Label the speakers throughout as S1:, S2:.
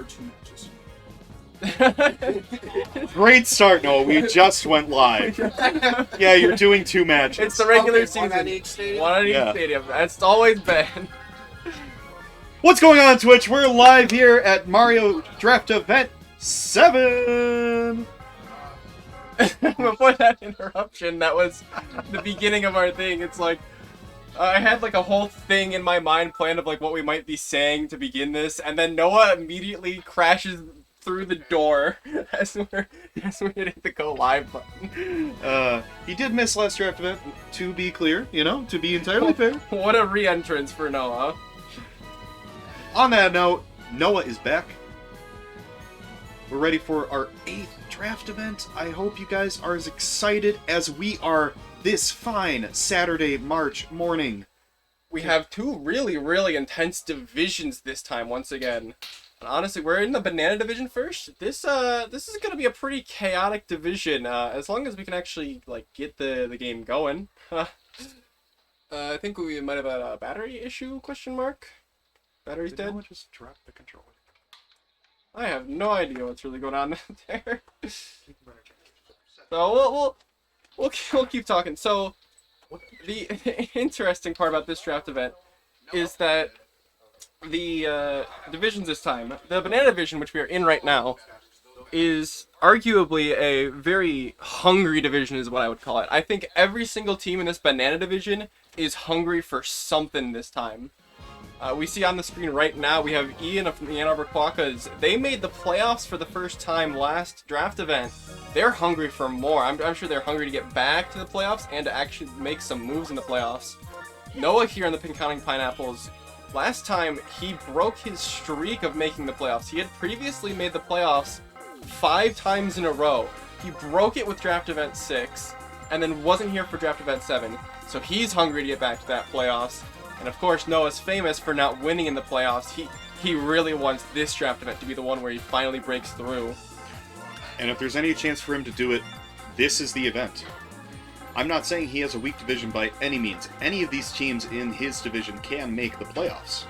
S1: 2 matches.
S2: Great start, Noah. We just went live. Yeah, you're doing 2 matches.
S3: It's the regular season.
S1: 1 on each stadium.
S3: 1 on each
S2: Yeah.
S3: stadium. That's always been.
S2: What's going on, Twitch? We're live here at Mario Draft Event 7!
S3: Before that interruption, that was the beginning of our thing. It's like, I had like a whole thing in my mind planned of like what we might be saying to begin this, and then Noah immediately crashes through the door as we're hitting the go live button.
S2: He did miss last draft event, to be clear, to be entirely fair.
S3: What a re-entrance for Noah.
S2: On that note, Noah is back. We're ready for our 8th draft event. I hope you guys are as excited as we are this fine Saturday, March morning.
S3: We have 2 really, really intense divisions this time once again. And honestly, we're in the banana division first. This is gonna be a pretty chaotic division, as long as we can actually like get the game going. I think we might have a battery issue? Question mark. Battery's dead.
S2: Noah just dropped the controller?
S3: I have no idea what's really going on there. So we'll keep talking. So the interesting part about this draft event is that the divisions this time, the banana division, which we are in right now, is arguably a very hungry division is what I would call it. I think every single team in this banana division is hungry for something this time. We see on the screen right now, we have Ian of the Arbor Quokkas. They made the playoffs for the first time last draft event. They're hungry for more. I'm sure they're hungry to get back to the playoffs and to actually make some moves in the playoffs. Noah here on the Pinconning Pineapples. Last time, he broke his streak of making the playoffs. He had previously made the playoffs 5 times in a row. He broke it with draft event 6, and then wasn't here for draft event 7. So he's hungry to get back to that playoffs. And of course, Noah's famous for not winning in the playoffs. He really wants this draft event to be the one where he finally breaks through.
S2: And if there's any chance for him to do it, this is the event. I'm not saying he has a weak division by any means. Any of these teams in his division can make the playoffs.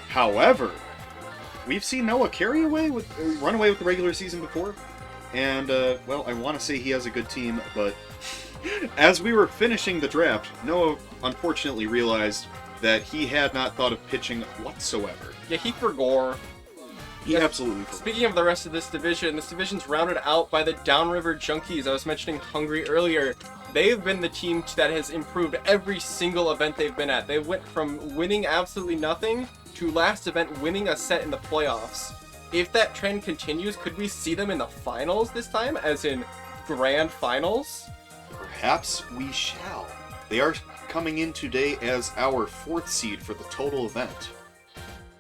S2: However, we've seen Noah run away with the regular season before. And, well, I want to say he has a good team, but as we were finishing the draft, Noah unfortunately realized that he had not thought of pitching whatsoever.
S3: Yeah, he forgot.
S2: He absolutely forgot.
S3: Speaking of the rest of this division's rounded out by the Downriver Junkies. I was mentioning Hungry earlier. They've been the team that has improved every single event they've been at. They went from winning absolutely nothing to last event winning a set in the playoffs. If that trend continues, could we see them in the finals this time, as in grand finals?
S2: Perhaps we shall. They are coming in today as our 4th seed for the total event.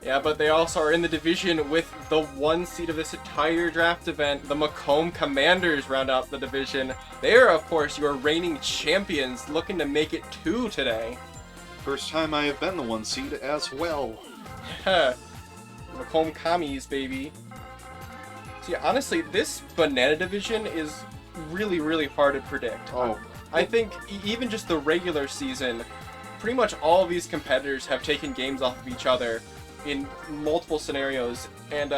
S3: Yeah, but they also are in the division with the 1 seed of this entire draft event. The Macomb Commanders round out the division. They are, of course, your reigning champions, looking to make it 2 today.
S2: First time I have been the 1 seed as well.
S3: Macomb Commies, baby. See, honestly, this banana division is really, really hard to predict.
S2: Oh.
S3: I think even just the regular season, pretty much all of these competitors have taken games off of each other in multiple scenarios, and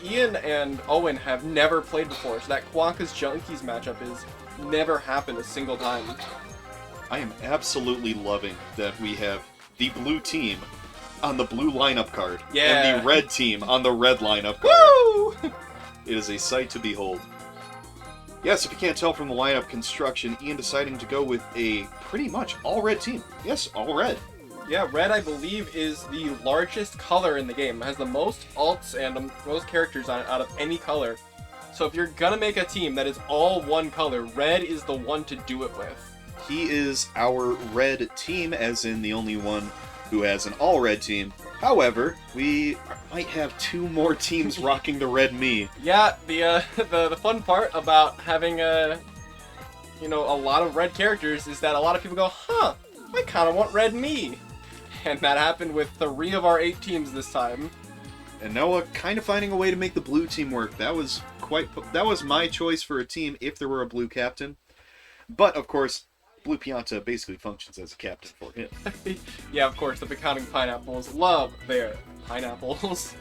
S3: Ian and Owen have never played before, so that Quokkas Junkies matchup has never happened a single time.
S2: I am absolutely loving that we have the blue team on the blue lineup card, and the red team on the red lineup card.
S3: Woo!
S2: It is a sight to behold. Yes, if you can't tell from the lineup construction, Ian deciding to go with a pretty much all-red team. Yes, all red.
S3: Yeah, red, I believe, is the largest color in the game. It has the most alts and most characters on it out of any color. So if you're gonna make a team that is all one color, red is the one to do it with.
S2: He is our red team, as in the only one who has an all-red team. However, we might have 2 more teams rocking the red me.
S3: Yeah, the fun part about having a lot of red characters is that a lot of people go, huh, I kind of want red me. And that happened with 3 of our 8 teams this time.
S2: And Noah kind of finding a way to make the blue team work. That was my choice for a team if there were a blue captain. But, of course, Blue Pianta basically functions as a captain for him.
S3: Yeah, of course, the Pinconning Pineapples love their pineapples.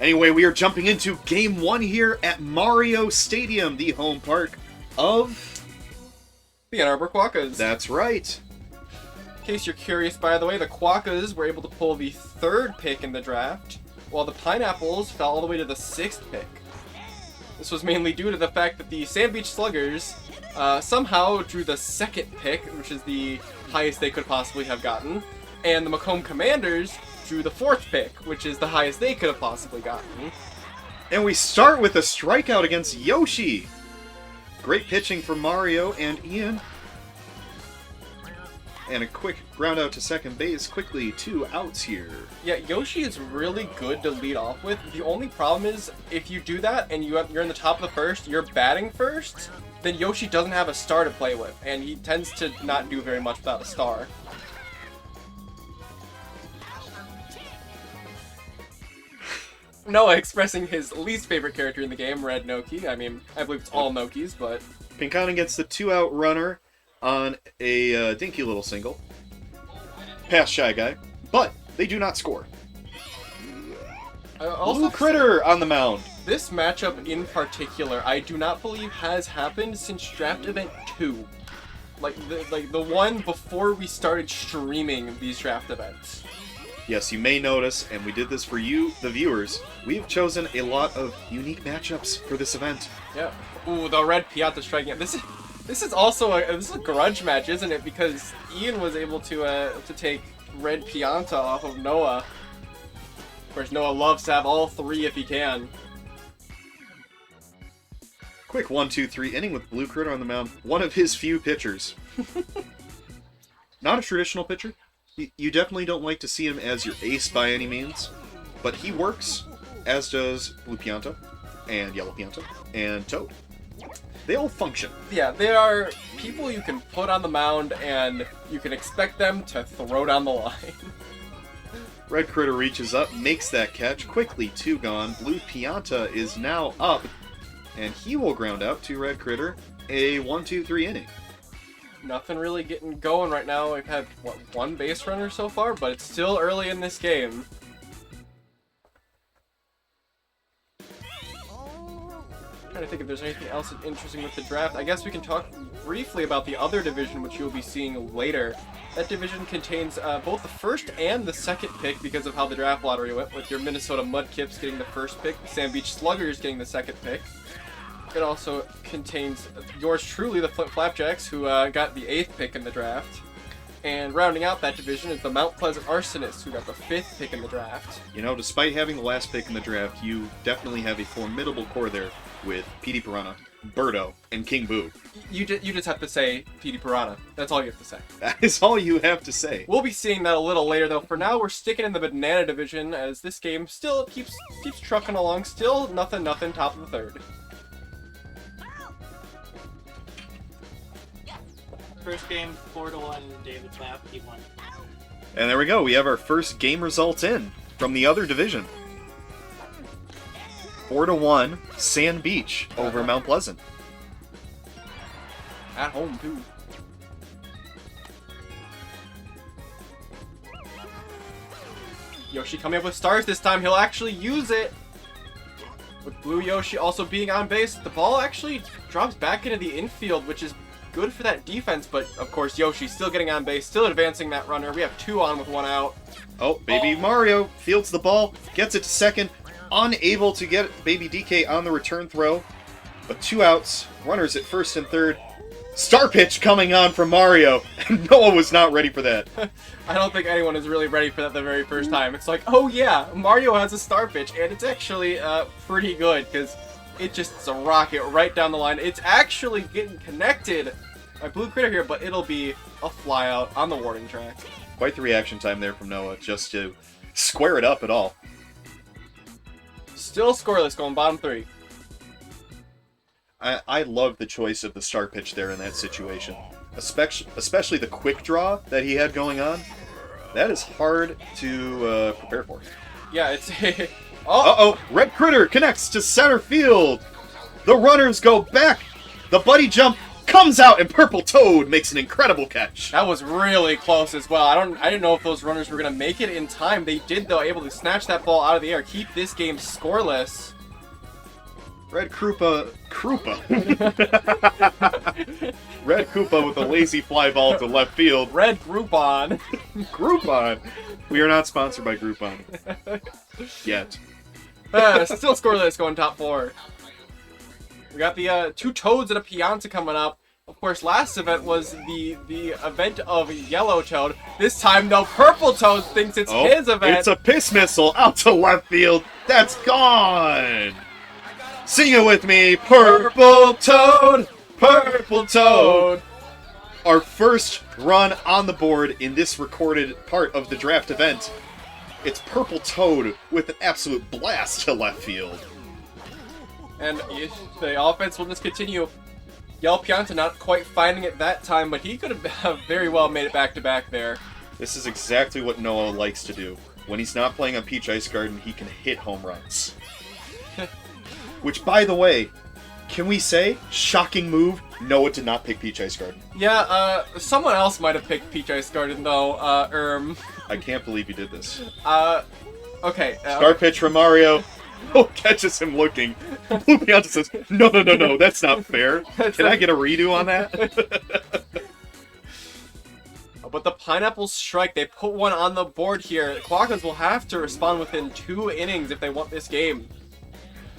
S2: Anyway, we are jumping into Game 1 here at Mario Stadium, the home park of...
S3: the Arbor Quokkas.
S2: That's right.
S3: In case you're curious, by the way, the Quokkas were able to pull the 3rd pick in the draft, while the Pineapples fell all the way to the 6th pick. This was mainly due to the fact that the Sand Beach Sluggers somehow drew the 2nd pick, which is the highest they could possibly have gotten, and the Macomb Commanders drew the 4th pick, which is the highest they could have possibly gotten.
S2: And we start with a strikeout against Yoshi. Great pitching from Mario and Ian. And a quick ground out to second base. Quickly, 2 outs here.
S3: Yeah, Yoshi is really good to lead off with. The only problem is, if you do that and you're in the top of the 1st, you're batting first, then Yoshi doesn't have a star to play with, and he tends to not do very much without a star. Noah expressing his least favorite character in the game, Red Noki. I mean, I believe it's all Nokis, but...
S2: Pinconning gets the 2-out runner on a dinky little single. Past Shy Guy. But they do not score. Blue Critter on the mound.
S3: This matchup in particular, I do not believe has happened since Draft Event 2. Like the one before we started streaming these draft events.
S2: Yes, you may notice, and we did this for you, the viewers, we've chosen a lot of unique matchups for this event.
S3: Yeah. Ooh, the red Pianta striking out. This is also a grudge match, isn't it? Because Ian was able to take red Pianta off of Noah. Of course, Noah loves to have all 3 if he can.
S2: Quick 1-2-3 inning with Blue Critter on the mound. One of his few pitchers. Not a traditional pitcher. You definitely don't like to see him as your ace by any means, but he works, as does Blue Pianta, and Yellow Pianta, and Toad. They all function. Yeah,
S3: they are people you can put on the mound, and you can expect them to throw down the line.
S2: Red Critter reaches up, makes that catch, quickly 2 gone. Blue Pianta is now up, and he will ground out to Red Critter, a 1-2-3 inning.
S3: Nothing really getting going right now. We've had, what, 1 base runner so far, but it's still early in this game. Trying to think if there's anything else interesting with the draft. I guess we can talk briefly about the other division, which you'll be seeing later. That division contains both the 1st and the 2nd pick because of how the draft lottery went, with your Minnesota Mudkips getting the 1st pick, the Sand Beach Sluggers getting the 2nd pick. It also contains yours truly, the Flint Flapjacks, who got the 8th pick in the draft. And rounding out that division is the Mount Pleasant Arsonists, who got the 5th pick in the draft.
S2: You know, despite having the last pick in the draft, you definitely have a formidable core there with Petey Piranha, Birdo, and King Boo.
S3: You just have to say Petey Piranha. That's all you have to say.
S2: That is all you have to say.
S3: We'll be seeing that a little later, though. For now, we're sticking in the Banana division, as this game still keeps trucking along. Still nothing, top of the 3rd.
S1: First game, 4-1, David Clapp, he won.
S2: And there we go. We have our first game results in from the other division. 4-1, Sand Beach over Mount Pleasant.
S3: At home, too. Yoshi coming up with stars this time. He'll actually use it. With Blue Yoshi also being on base, the ball actually drops back into the infield, which is good for that defense, but of course Yoshi still getting on base, still advancing that runner. We have 2 on with 1 out.
S2: Oh, Baby Mario fields the ball, gets it to second, unable to get Baby DK on the return throw, but 2 outs, runners at 1st and 3rd. Star pitch coming on from Mario, and Noah was not ready for that.
S3: I don't think anyone is really ready for that the very first time. It's like, oh yeah, Mario has a star pitch, and it's actually pretty good, because it just is a rocket right down the line. It's actually getting connected by Blue Critter here, but it'll be a fly out on the warning track.
S2: Quite the reaction time there from Noah, just to square it up at all.
S3: Still scoreless, going bottom 3.
S2: I love the choice of the star pitch there in that situation. Especially the quick draw that he had going on. That is hard to prepare for.
S3: Yeah, it's...
S2: Uh-oh! Red Critter connects to center field! The runners go back! The buddy jump comes out, and Purple Toad makes an incredible catch.
S3: That was really close as well. I didn't know if those runners were gonna make it in time. They did though, able to snatch that ball out of the air, keep this game scoreless.
S2: Red Krupa. Red Koopa with a lazy fly ball to left field.
S3: Red Groupon.
S2: Groupon. We are not sponsored by Groupon. Yet.
S3: Still scoreless going top 4. We got the 2 Toads and a Pianta coming up. Of course, last event was the event of Yellow Toad. This time, though, Purple Toad thinks it's his event.
S2: It's a piss missile out to left field. That's gone. Sing it with me. Purple Toad. Purple Toad. Our first run on the board in this recorded part of the draft event. It's Purple Toad with an absolute blast to left field.
S3: And the offense will just continue. Yell Pianta not quite finding it that time, but he could have very well made it back-to-back there.
S2: This is exactly what Noah likes to do. When he's not playing on Peach Ice Garden, he can hit home runs. Which, by the way, can we say, shocking move, Noah did not pick Peach Ice Garden.
S3: Yeah, someone else might have picked Peach Ice Garden, though,
S2: I can't believe you did this.
S3: Okay.
S2: Star pitch from Mario. Oh, catches him looking. Blue Pianta says, no, that's not fair. Can I get a redo on that?
S3: But the Pineapple Strike, they put one on the board here. Quokkas will have to respond within 2 innings if they want this game.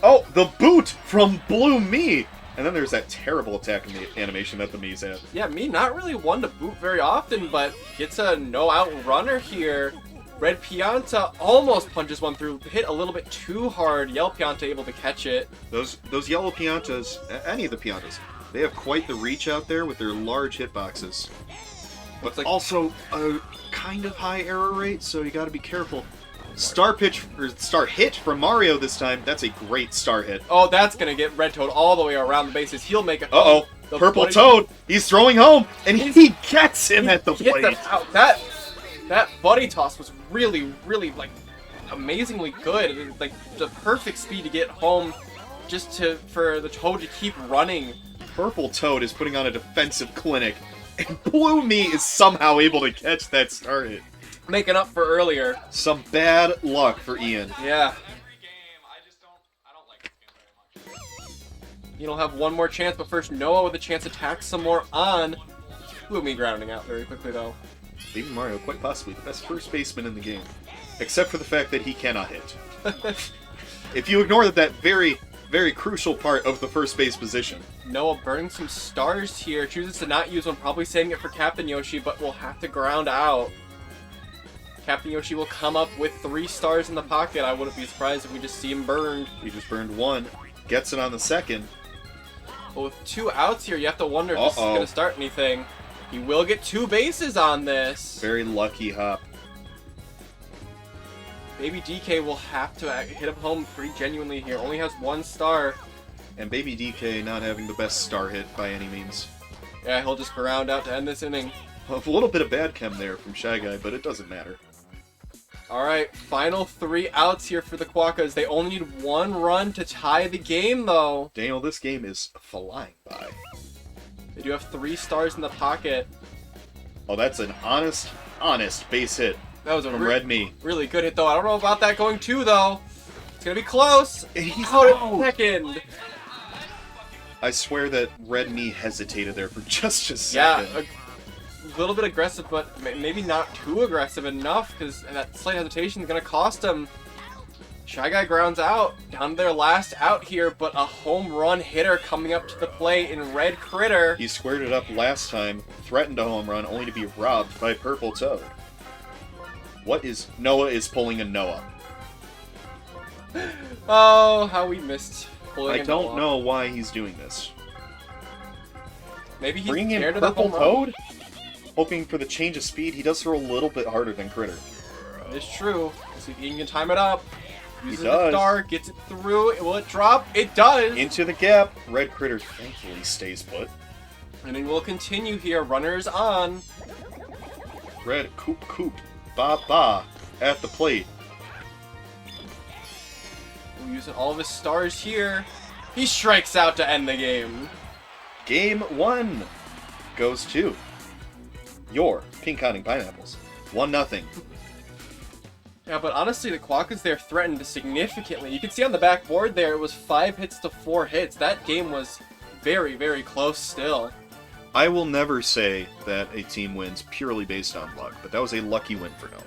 S2: Oh, the boot from Blue Me! And then there's that terrible attack in the animation that the Mii's had.
S3: Yeah, me not really one to boot very often, but gets a no-out runner here. Red Pianta almost punches one through, hit a little bit too hard. Yellow Pianta able to catch it.
S2: Those yellow Piantas, any of the Piantas, they have quite the reach out there with their large hitboxes. But
S3: like,
S2: also a kind of high error rate, so you gotta be careful. Star pitch, or star hit from Mario this time. That's a great star hit.
S3: Oh, that's gonna get Red Toad all the way around the bases. He'll make it.
S2: Uh-oh. Purple Toad, he's throwing home, and he gets him at the plate.
S3: That buddy toss was really, like, amazingly good. It was, like, the perfect speed to get home just for the Toad to keep running.
S2: Purple Toad is putting on a defensive clinic, and Blue Me is somehow able to catch that star hit.
S3: Making up for earlier.
S2: Some bad luck for Ian.
S3: Yeah. You'll have one more chance, but first Noah with a chance to tack some more on. Blue Me grounding out very quickly, though.
S2: Even Mario, quite possibly the best first baseman in the game. Except for the fact that he cannot hit. If you ignore that very, very crucial part of the first base position.
S3: Noah burning some stars here. Chooses to not use one, probably saving it for Captain Yoshi, but will have to ground out. Captain Yoshi will come up with 3 stars in the pocket. I wouldn't be surprised if we just see him burned.
S2: He just burned 1. Gets it on the second.
S3: But with 2 outs here, you have to wonder if this is going to start anything. He will get 2 bases on this.
S2: Very lucky hop.
S3: Baby DK will have to hit him home pretty genuinely here. Only has 1 star.
S2: And Baby DK not having the best star hit by any means.
S3: Yeah, he'll just ground out to end this inning.
S2: A little bit of bad chem there from Shy Guy, but it doesn't matter.
S3: Alright, final 3 outs here for the Quokkas. They only need 1 run to tie the game, though.
S2: Daniel, this game is flying by.
S3: They do have 3 stars in the pocket.
S2: Oh, that's an honest base hit.
S3: That was a
S2: from Red Me.
S3: Really good hit, though. I don't know about that going 2, though. It's going to be close.
S2: He's
S3: out
S2: out.
S3: at second.
S2: I swear that Red Me hesitated there for just a second.
S3: Yeah, a little bit aggressive, but maybe not too aggressive enough, because that slight hesitation is going to cost him. Shy Guy grounds out, down to their last out here, but a home run hitter coming up to the plate in Red Critter.
S2: He squared it up last time, threatened a home run, only to be robbed by Purple Toad. Noah is pulling a Noah.
S3: Oh, how we missed pulling
S2: I don't know why he's doing this.
S3: Maybe he's
S2: Bring in
S3: scared of the
S2: Purple
S3: home run.
S2: Toad? Hoping for the change of speed, he does throw a little bit harder than Critter.
S3: It's true. See if he can time it up. Uses
S2: does.
S3: the star, gets it through. Will it drop? It does!
S2: Into the gap. Red Critter thankfully stays put.
S3: And then we'll continue here. Runners on.
S2: Red Coop Ba at the plate.
S3: We're using all of his stars here. He strikes out to end the game.
S2: Game 1 goes to your Pinconning Pineapples. 1-0.
S3: Yeah, but honestly, the Quokkas there threatened significantly. You can see on the backboard there, it was 5 hits to 4 hits. That game was very, very close still.
S2: I will never say that a team wins purely based on luck, but that was a lucky win for Noah.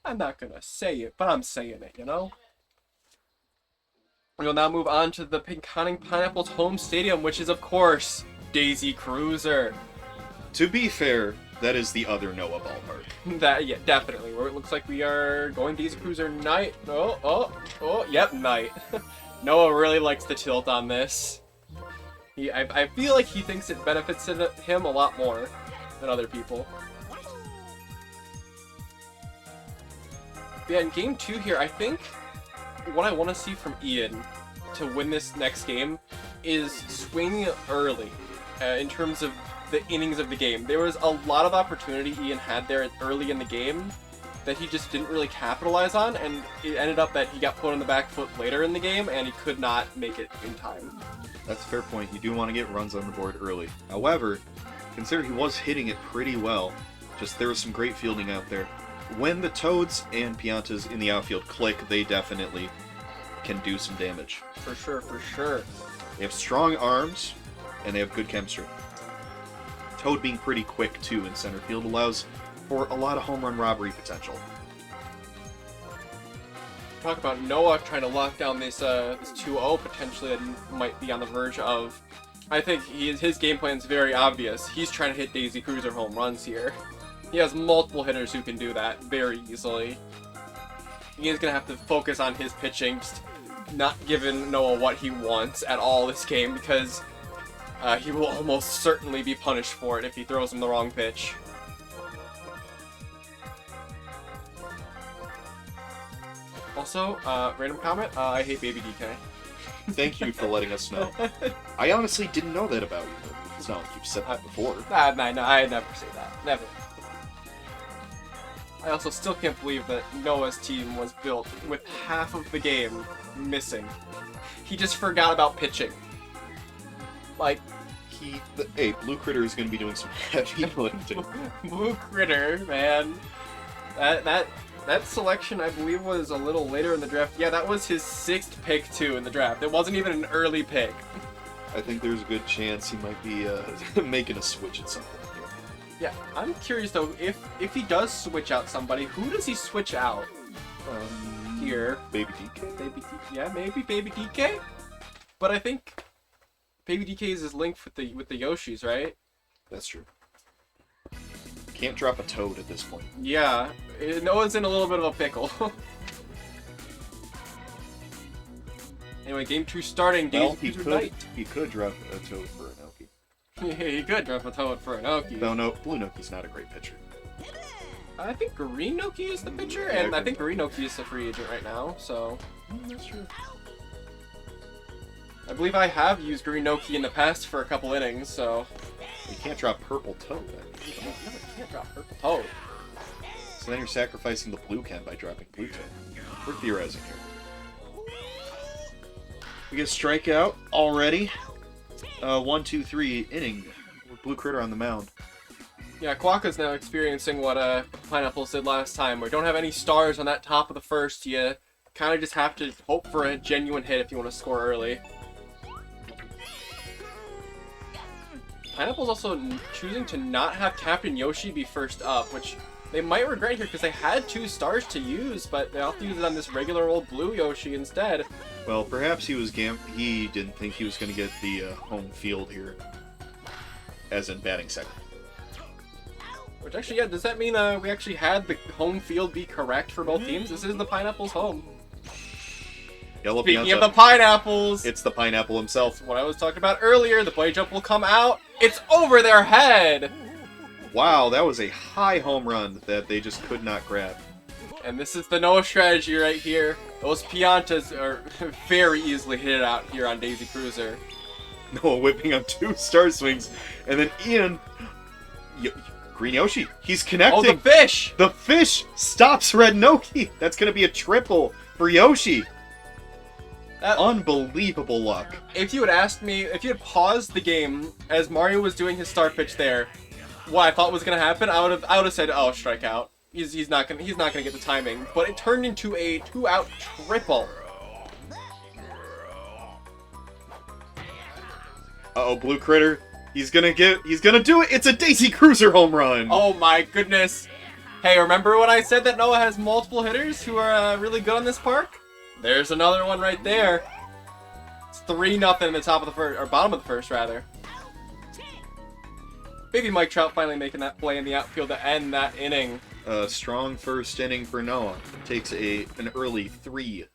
S3: I'm not gonna say it, but I'm saying it, you know? We'll now move on to the Pinconning Pineapples home stadium, which is, of course, Daisy Cruiser.
S2: To be fair, that is the other Noah ballpark.
S3: Yeah, definitely. Where it looks like we are going Daisy Cruiser night. Yep, night. Noah really likes to tilt on this. I feel like he thinks it benefits him a lot more than other people. Yeah, in game 2 here, I think what I want to see from Ian to win this next game is swing early in terms of the innings of the game. There was a lot of opportunity Ian had there early in the game that he just didn't really capitalize on, and it ended up that he got put on the back foot later in the game and he could not make it in time.
S2: That's a fair point. You do want to get runs on the board early. However, consider he was hitting it pretty well. Just there was some great fielding out there. When the Toads and Piantas in the outfield click, they definitely can do some damage.
S3: For sure, for sure.
S2: They have strong arms, and they have good chemistry. Toad being pretty quick, too, in center field allows for a lot of home run robbery potential.
S3: Talk about Noah trying to lock down this 2-0 potentially that he might be on the verge of. I think his game plan is very obvious. He's trying to hit Daisy Cruiser home runs here. He has multiple hitters who can do that very easily. He's going to have to focus on his pitching, just not giving Noah what he wants at all this game, because he will almost certainly be punished for it if he throws him the wrong pitch. Also, random comment, I hate Baby DK.
S2: Thank you for letting us know. I honestly didn't know that about you. It's not like you've said that before.
S3: No, I never say that. Never. I also still can't believe that Noah's team was built with half of the game missing. He just forgot about pitching. Like,
S2: hey, Blue Critter is going to be doing some heavy lifting.
S3: Blue Critter, man. That selection, I believe, was a little later in the draft. Yeah, that was his 6th pick, too, in the draft. It wasn't even an early pick.
S2: I think there's a good chance he might be making a switch at some point.
S3: Yeah, I'm curious, though, if he does switch out somebody, who does he switch out? Here.
S2: Baby DK?
S3: Yeah, maybe Baby DK? But I think Baby DK is linked with the Yoshis, right?
S2: That's true. Can't drop a Toad at this point.
S3: Yeah, Noah's in a little bit of a pickle. Anyway, game 2 starting.
S2: Well, he could drop a Toad for an Oki.
S3: Yeah, he could drop a Toad for an Oki.
S2: No, Blue Noki's not a great pitcher.
S3: I think Green Noki is the pitcher, and I think Green Noki is the free agent right now, so...
S2: That's true.
S3: I believe I have used Green Noki in the past for a couple innings, so...
S2: You can't drop Purple Toad.
S3: No, you can't drop Purple Toad.
S2: So then you're sacrificing the Blue Chem by dropping Blue Toad. We're theorizing here. We get a strikeout already. 1-2-3 inning with Blue Critter on the mound.
S3: Yeah, Quokka's now experiencing what Pineapples did last time, where you don't have any stars on that top of the first. You kind of just have to hope for a genuine hit if you want to score early. Pineapple's also choosing to not have Captain Yoshi be first up, which they might regret here because they had 2 stars to use, but they have to use it on this regular old blue Yoshi instead.
S2: Well, perhaps he didn't think he was going to get the home field here, as in batting second.
S3: Which actually, yeah, does that mean we actually had the home field be correct for both teams? This is the Pineapples' home.
S2: Yellow
S3: Speaking
S2: Pianta,
S3: of the Pineapples,
S2: it's the Pineapple himself.
S3: what I was talking about earlier, the play jump will come out. It's over their head!
S2: Wow, that was a high home run that they just could not grab.
S3: And this is the Noah strategy right here. Those Piantas are very easily hit out here on Daisy Cruiser.
S2: Noah whipping on 2 star swings, and then Ian... Green Yoshi, he's connecting!
S3: Oh, the fish!
S2: The fish stops Red Noki! That's gonna be a triple for Yoshi! Unbelievable luck.
S3: If you had asked me, if you had paused the game as Mario was doing his star pitch there, what I thought was gonna happen, I would have said, oh, strikeout. He's not gonna get the timing. But it turned into a 2-out triple.
S2: Uh-oh, Blue Critter. He's gonna do it! It's a Daisy Cruiser home run!
S3: Oh my goodness. Hey, remember when I said that Noah has multiple hitters who are really good on this park? There's another one right there. It's 3-0 in the top of the first, or bottom of the first, rather. Baby Mike Trout finally making that play in the outfield to end that inning.
S2: A strong first inning for Noah. Takes an early 3-0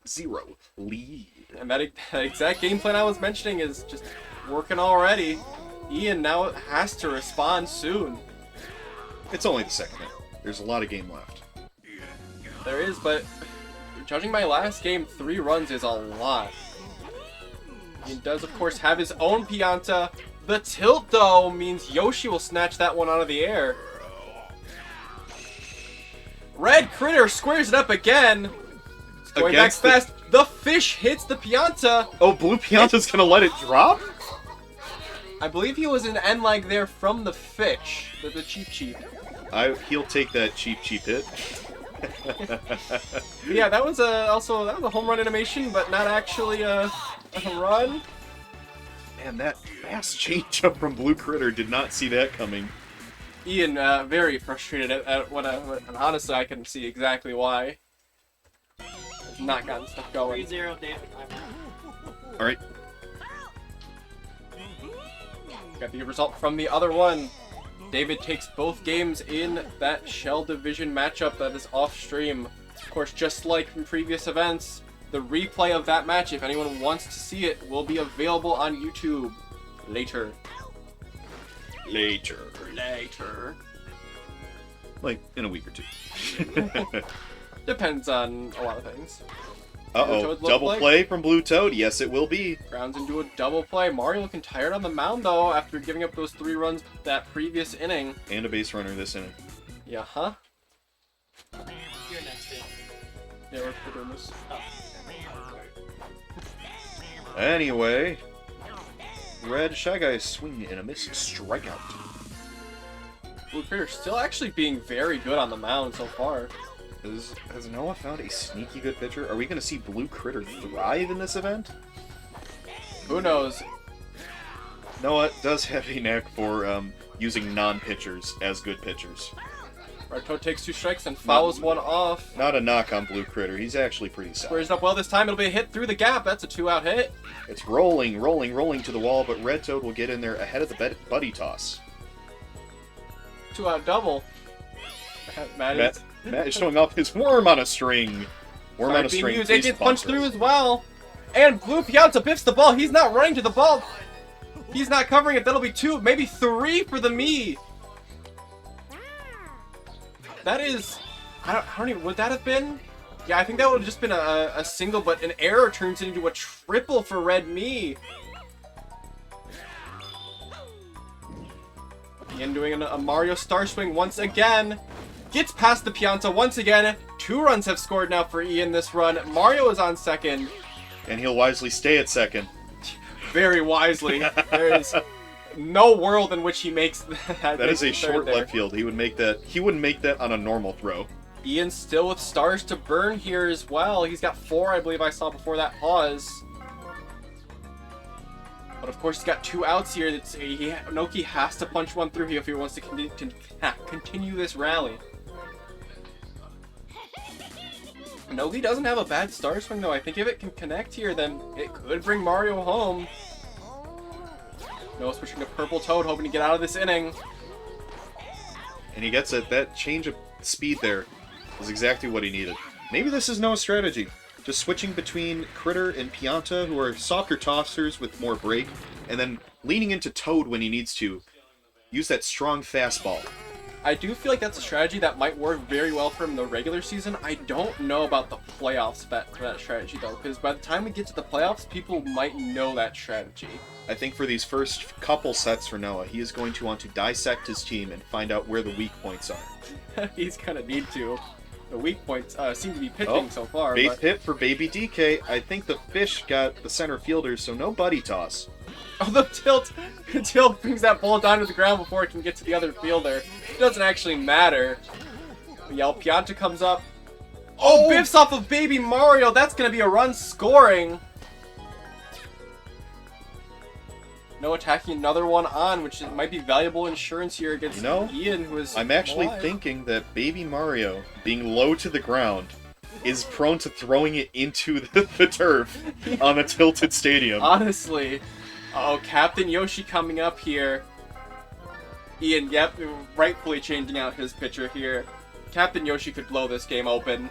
S2: lead.
S3: And that exact game plan I was mentioning is just working already. Ian now has to respond soon.
S2: It's only the second inning. There's a lot of game left.
S3: There is, but judging my last game, 3 runs is a lot. He does, of course, have his own Pianta. The tilt, though, means Yoshi will snatch that one out of the air. Red Critter squares it up again. It's going back fast. The fish hits the Pianta.
S2: Oh, Blue Pianta's gonna let it drop?
S3: I believe he was an end leg there from the fish. The cheap.
S2: He'll take that cheap hit.
S3: Yeah, that was a home run animation, but not actually a run.
S2: Man, that fast changeup from Blue Critter, did not see that coming.
S3: Ian, very frustrated at what and honestly, I can see exactly why. Has not gotten stuff going.
S1: 3-0, David.
S2: Alright.
S3: Got the result from the other one. David takes both games in that Shell Division matchup that is off stream. Of course, just like from previous events, the replay of that match, if anyone wants to see it, will be available on YouTube later.
S2: Later. Like, in a week or 2.
S3: Depends on a lot of things.
S2: Uh-oh, double play from Blue Toad? Yes, it will be.
S3: Grounds into a double play. Mario looking tired on the mound, though, after giving up those 3 runs that previous inning.
S2: And a base runner this inning.
S3: Yeah, huh?
S1: You're next in.
S3: Yeah, we're doing this.
S2: Anyway, Red Shy Guy swing and a miss strikeout.
S3: Blue Critter still actually being very good on the mound so far.
S2: Has Noah found a sneaky good pitcher? Are we going to see Blue Critter thrive in this event?
S3: Who knows?
S2: Noah does have a knack for using non-pitchers as good pitchers.
S3: Red Toad takes 2 strikes and fouls one off.
S2: Not a knock on Blue Critter. He's actually pretty solid.
S3: Squares it up well this time. It'll be a hit through the gap. That's a 2-out hit.
S2: It's rolling to the wall, but Red Toad will get in there ahead of the buddy toss.
S3: 2-out double. Matt
S2: is showing off his worm on a string.
S3: Worm on a string. It gets punched through as well. And Blue Pianta biffs the ball. He's not running to the ball. He's not covering it. That'll be 2, maybe 3 for the me. That is... I don't even... Would that have been? Yeah, I think that would have just been a single, but an error turns it into a triple for Red Me. Ian doing a Mario Star Swing once again. Gets past the Pianta once again. 2 runs have scored now for Ian this run. Mario is on second.
S2: And he'll wisely stay at second.
S3: Very wisely. There is no world in which he makes that.
S2: That is a short left field. He wouldn't make that on a normal throw.
S3: Ian's still with stars to burn here as well. He's got 4, I believe I saw before that pause. But of course, he's got 2 outs here. Noki has to punch one through here if he wants to continue this rally. Noki doesn't have a bad star swing, though. I think if it can connect here, then it could bring Mario home. Noah switching to Purple Toad, hoping to get out of this inning.
S2: And he gets it. That change of speed there was exactly what he needed. Maybe this is Noah's strategy. Just switching between Critter and Pianta, who are softer tossers with more break, and then leaning into Toad when he needs to. Use that strong fastball.
S3: I do feel like that's a strategy that might work very well for him in the regular season. I don't know about the playoffs for that strategy, though, because by the time we get to the playoffs, people might know that strategy.
S2: I think for these first couple sets for Noah, he is going to want to dissect his team and find out where the weak points are.
S3: He's gonna need to. The weak points seem to be pitching so far.
S2: Base
S3: But...
S2: hit for Baby DK. I think the fish got the center fielder, so no buddy toss.
S3: Oh, the tilt! Tilt brings that ball down to the ground before it can get to the other fielder. It doesn't actually matter. Yell Pianta comes up. Oh, biffs off of Baby Mario. That's going to be a run scoring. No attacking another one on, which might be valuable insurance here against Ian, who is
S2: I'm actually
S3: alive.
S2: thinking that Baby Mario, being low to the ground, is prone to throwing it into the turf on a tilted stadium.
S3: Honestly. Uh-oh, Captain Yoshi coming up here. Ian, yep, rightfully changing out his pitcher here. Captain Yoshi could blow this game open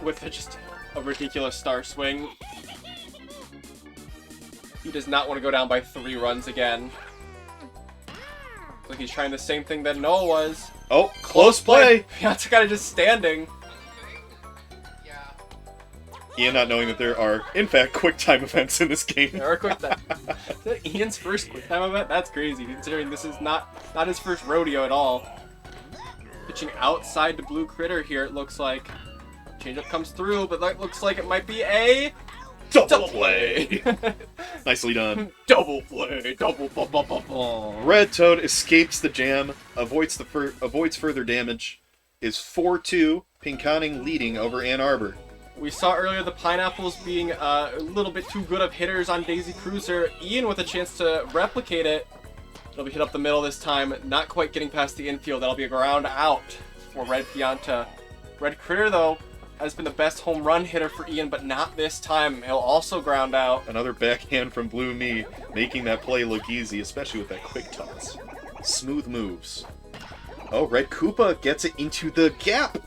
S3: with just a ridiculous star swing. He does not want to go down by 3 runs again. Looks like he's trying the same thing that Noah was.
S2: Oh, close play!
S3: Pianta kind of just standing.
S2: Ian not knowing that there are, in fact, quick time events in this game.
S3: There are quick time. Is that Ian's first quick time event? That's crazy, considering this is not his first rodeo at all. Pitching outside to Blue Critter here, it looks like. Changeup comes through, but that looks like it might be a...
S2: Double play! Nicely done.
S3: Double play! Double
S2: Red Toad escapes the jam, avoids further damage, is 4-2, Pinconning leading over Ann Arbor.
S3: We saw earlier the Pineapples being a little bit too good of hitters on Daisy Cruiser. Ian with a chance to replicate it. It'll be hit up the middle this time, not quite getting past the infield. That'll be a ground out for Red Pianta. Red Critter, though, has been the best home run hitter for Ian, but not this time. He'll also ground out.
S2: Another backhand from Blue Me, making that play look easy, especially with that quick toss. Smooth moves. Oh, Red Koopa gets it into the gap!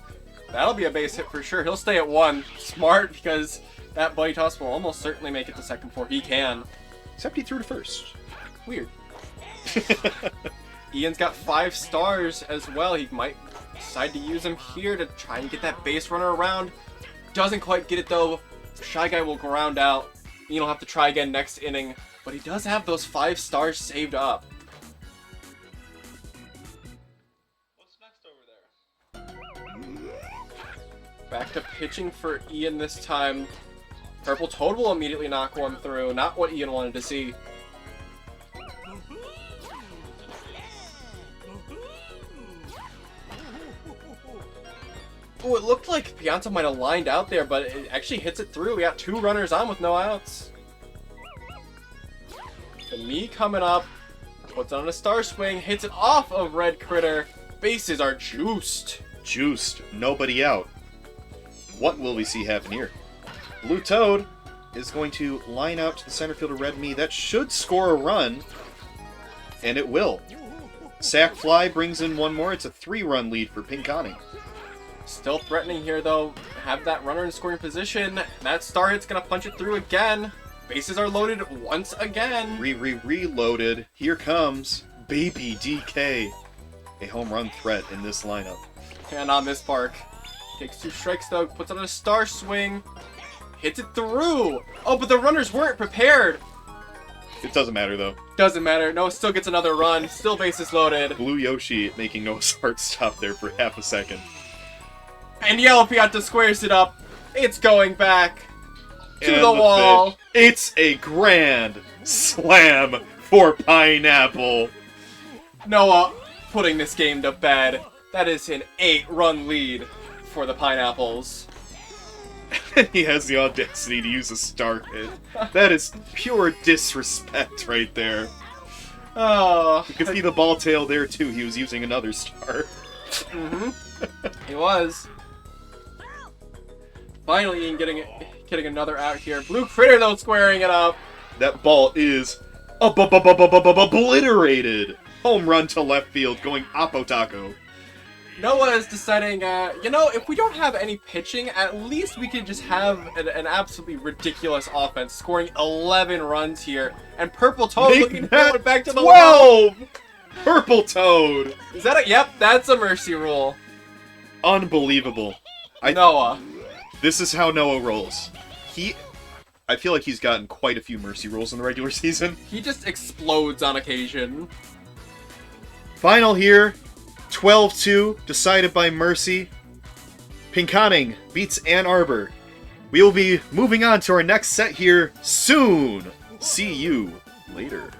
S3: That'll be a base hit for sure. He'll stay at 1. Smart, because that buddy toss will almost certainly make it to second before he can.
S2: Except he threw to first.
S3: Weird. Ian's got 5 stars as well. He might decide to use him here to try and get that base runner around. Doesn't quite get it though. Shy Guy will ground out. Ian will have to try again next inning. But he does have those 5 stars saved up. What's next over there? Back to pitching for Ian this time. Purple Toad will immediately knock one through. Not what Ian wanted to see. Oh, it looked like Pianta might have lined out there, but it actually hits it through. We got 2 runners on with no outs. The Me coming up, puts on a star swing, hits it off of Red Critter. Bases are juiced.
S2: Juiced. Nobody out. What will we see happen here? Blue Toad is going to line out to the center fielder Red Me. That should score a run, and it will. Sack Fly brings in one more. It's a 3-run lead for Pinconning.
S3: Still threatening here, though. Have that runner in scoring position. That star hit's going to punch it through again. Bases are loaded once again.
S2: Reloaded. Here comes Baby DK. A home run threat in this lineup.
S3: And on this park. Takes 2 strikes, though. Puts on a star swing. Hits it through. Oh, but the runners weren't prepared.
S2: It doesn't matter, though.
S3: Doesn't matter. Noah still gets another run. Still bases loaded.
S2: Blue Yoshi making Noah's heart stop there for half a second.
S3: And Yellow Pianta squares it up. It's going back to
S2: And
S3: the wall.
S2: Fish. It's a grand slam for Pineapple.
S3: Noah putting this game to bed. That is an 8-run lead for the Pineapples.
S2: He has the audacity to use a star hit. That is pure disrespect right there.
S3: Oh.
S2: You can see the ball tail there, too. He was using another star.
S3: Mm-hmm. He was. Finally, Ian getting another out here. Blue Critter, though, squaring it up.
S2: That ball is obliterated. Home run to left field, going Apotaco.
S3: Noah is deciding, if we don't have any pitching, at least we can just have an absolutely ridiculous offense, scoring 11 runs here. And Purple Toad looking to throw it back to the
S2: 12! Purple Toad!
S3: Is that yep, that's a mercy rule.
S2: Unbelievable.
S3: Noah.
S2: This is how Noah rolls. I feel like he's gotten quite a few mercy rolls in the regular season.
S3: He just explodes on occasion.
S2: Final here, 12-2, decided by mercy. Pinconning beats Ann Arbor. We will be moving on to our next set here soon. See you later.